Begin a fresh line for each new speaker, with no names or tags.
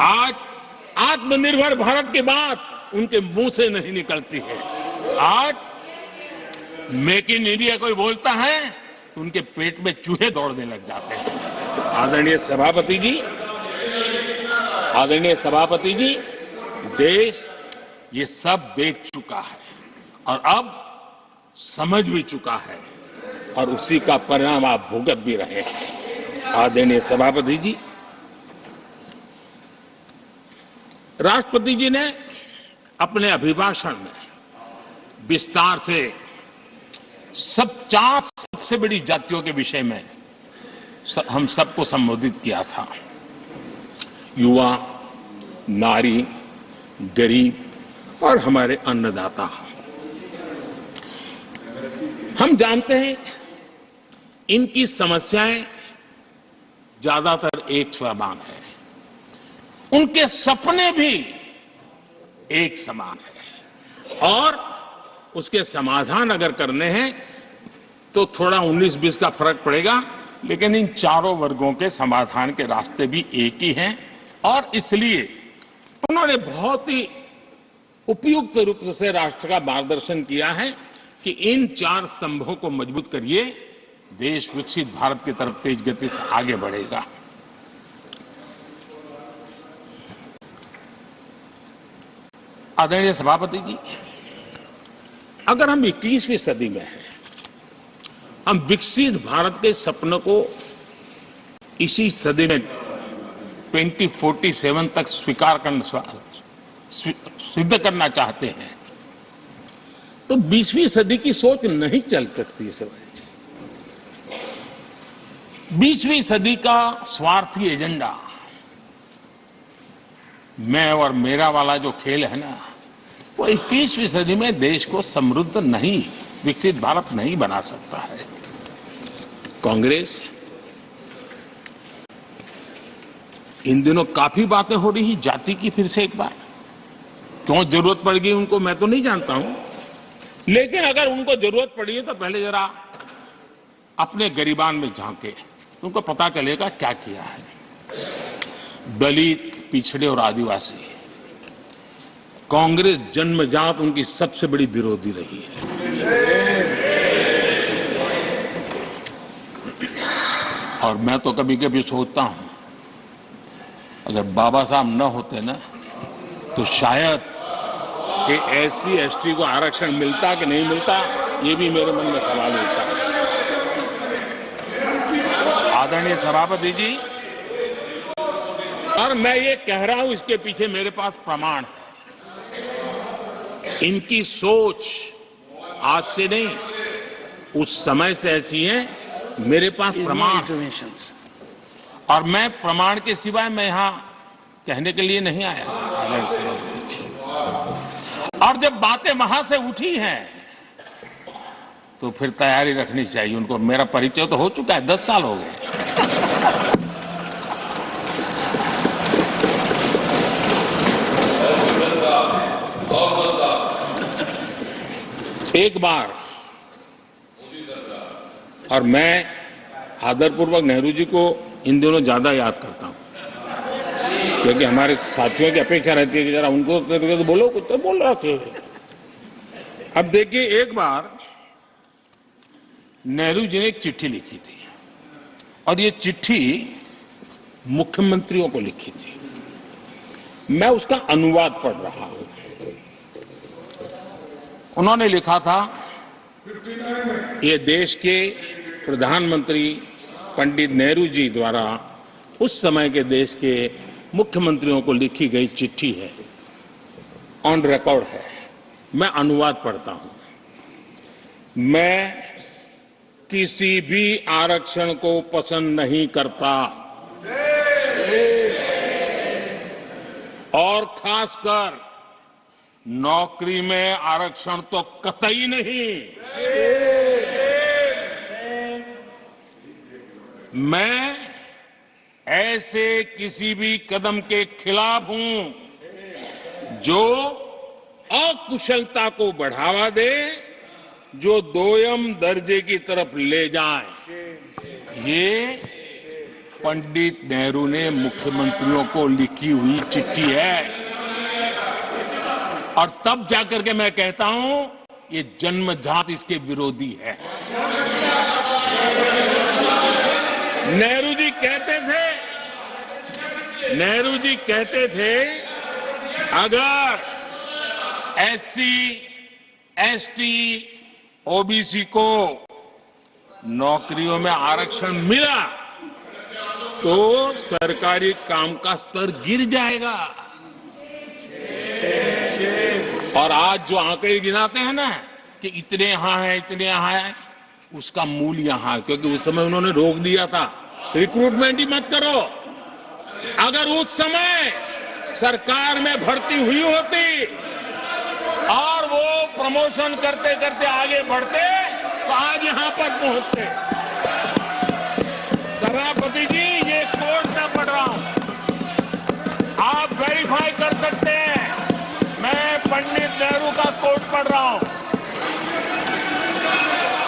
आज आत्मनिर्भर भारत की बात उनके मुंह से नहीं निकलती है। आज मेक इन इंडिया कोई बोलता है तो उनके पेट में चूहे दौड़ने लग जाते हैं। आदरणीय सभापति जी, देश ये सब देख चुका है और अब समझ भी चुका है और उसी का परिणाम आप भुगत भी रहे हैं। आदरणीय सभापति जी, राष्ट्रपति जी ने अपने अभिभाषण में विस्तार से चार सबसे बड़ी जातियों के विषय में हम सबको संबोधित किया था। युवा, नारी, गरीब और हमारे अन्नदाता। हम जानते हैं इनकी समस्याएं ज्यादातर एक समान है, उनके सपने भी एक समान है और उसके समाधान अगर करने हैं तो थोड़ा 19-20 का फर्क पड़ेगा, लेकिन इन चारों वर्गों के समाधान के रास्ते भी एक ही हैं और इसलिए उन्होंने बहुत ही उपयुक्त रूप से राष्ट्र का मार्गदर्शन किया है कि इन चार स्तंभों को मजबूत करिए, देश विकसित भारत की तरफ तेज गति से आगे बढ़ेगा। आदरणीय सभापति जी, अगर हम 21वीं सदी में हैं, हम विकसित भारत के सपने को इसी सदी में 2047 तक सिद्ध करना चाहते हैं तो 20वीं सदी की सोच नहीं चल सकती। 20वीं सदी का स्वार्थी एजेंडा, मैं और मेरा वाला जो खेल है ना, वो 21वीं सदी में देश को समृद्ध नहीं, विकसित भारत नहीं बना सकता है। कांग्रेस इन दिनों काफी बातें हो रही जाति की, फिर से एक बार क्यों जरूरत पड़ गई उनको मैं तो नहीं जानता हूं, लेकिन अगर उनको जरूरत पड़ी है तो पहले जरा अपने गरिबान में झांके, उनको पता चलेगा क्या किया है। दलित, पिछड़े और आदिवासी, कांग्रेस जन्मजात उनकी सबसे बड़ी विरोधी रही है। और मैं तो कभी कभी सोचता हूं अगर बाबा साहब न होते ना तो शायद कि एससी एसटी को आरक्षण मिलता कि नहीं मिलता, ये भी मेरे मन में सवाल उठता है। आदरणीय सभापति जी, और मैं ये कह रहा हूं, इसके पीछे मेरे पास प्रमाण है। इनकी सोच आज से नहीं, उस समय से ऐसी है, मेरे पास प्रमाण। और मैं प्रमाण के सिवाय मैं यहां कहने के लिए नहीं आया। और जब बातें वहां से उठी हैं तो फिर तैयारी रखनी चाहिए उनको। मेरा परिचय तो हो चुका है, 10 साल हो गए। एक बार, और मैं आदरपूर्वक नेहरू जी को इन दिनों ज्यादा याद करता हूं, क्योंकि हमारे साथियों की अपेक्षा रहती है कि जरा उनको तो बोलो, कुछ तो बोल रहा थे। अब देखिए, एक बार नेहरू जी ने एक चिट्ठी लिखी थी और ये चिट्ठी मुख्यमंत्रियों को लिखी थी। मैं उसका अनुवाद पढ़ रहा हूं। उन्होंने लिखा था, ये देश के प्रधानमंत्री पंडित नेहरू जी द्वारा उस समय के देश के मुख्यमंत्रियों को लिखी गई चिट्ठी है, ऑन रिकॉर्ड है। मैं अनुवाद पढ़ता हूं। मैं किसी भी आरक्षण को पसंद नहीं करता और खासकर नौकरी में आरक्षण तो कतई नहीं। मैं ऐसे किसी भी कदम के खिलाफ हूं जो अकुशलता को बढ़ावा दे, जो दोयम दर्जे की तरफ ले जाए। ये पंडित नेहरू ने मुख्यमंत्रियों को लिखी हुई चिट्ठी है और तब जाकर के मैं कहता हूं ये जन्मजात इसके विरोधी है। नेहरू जी कहते थे अगर एससी, एसटी, ओबीसी को नौकरियों में आरक्षण मिला तो सरकारी काम का स्तर गिर जाएगा। और आज जो आंकड़े गिनाते हैं ना कि इतने यहां है, इतने यहां है, उसका मूल यहां है, क्योंकि उस समय उन्होंने रोक दिया था रिक्रूटमेंट ही मत करो। अगर उस समय सरकार में भर्ती हुई होती और वो प्रमोशन करते करते आगे बढ़ते तो आज यहां पर पहुंचते। सभापति जी, ये कोर्ट में पढ़ रहा हूं, आप वेरीफाई कर सकते हैं। मैं पंडित नेहरू का कोट पढ़ रहा हूं।